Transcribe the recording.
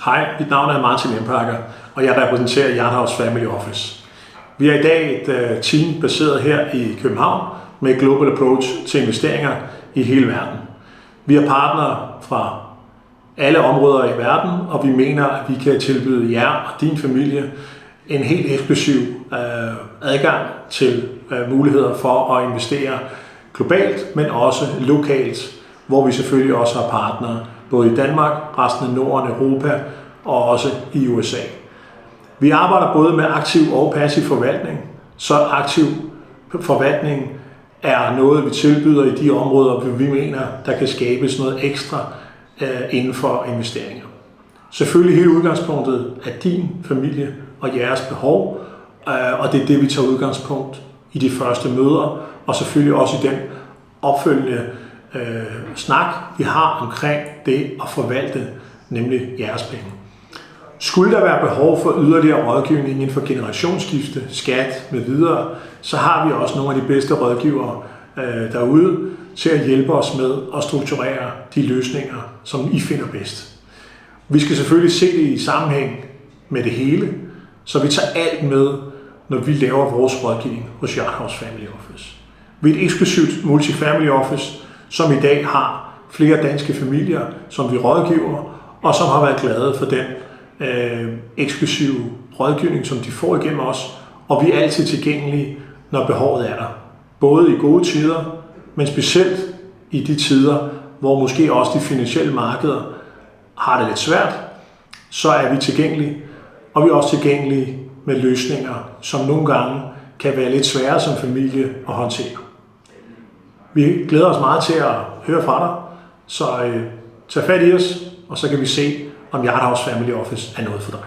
Hej, mit navn er Martin Empaker, og jeg repræsenterer Hjarthaus Family Office. Vi er i dag et team baseret her i København med et global approach til investeringer i hele verden. Vi er partnere fra alle områder i verden, og vi mener, at vi kan tilbyde jer og din familie en helt eksklusiv adgang til muligheder for at investere globalt, men også lokalt, hvor vi selvfølgelig også har partnere både i Danmark, resten af Norden, Europa og også i USA. Vi arbejder både med aktiv og passiv forvaltning, så aktiv forvaltning er noget, vi tilbyder i de områder, hvor vi mener, der kan skabes noget ekstra inden for investeringer. Selvfølgelig hele udgangspunktet er din familie og jeres behov, og det er det, vi tager udgangspunkt i de første møder, og selvfølgelig også i den opfølgende snak, vi har omkring det at forvalte, nemlig jeres penge. Skulle der være behov for yderligere rådgivning inden for generationsskifte, skat med videre, så har vi også nogle af de bedste rådgivere derude til at hjælpe os med at strukturere de løsninger, som I finder bedst. Vi skal selvfølgelig se det i sammenhæng med det hele, så vi tager alt med, når vi laver vores rådgivning hos Hjarthaus Family Office. Vi er et eksklusivt multifamily office, som i dag har flere danske familier, som vi rådgiver, og som har været glade for den eksklusive rådgivning, som de får igennem os, og vi er altid tilgængelige, når behovet er der. Både i gode tider, men specielt i de tider, hvor måske også de finansielle markeder har det lidt svært, så er vi tilgængelige, og vi er også tilgængelige med løsninger, som nogle gange kan være lidt svære som familie at håndtere. Vi glæder os meget til at høre fra dig, så tag fat i os, og så kan vi se, om Hjarthaus Family Office er noget for dig.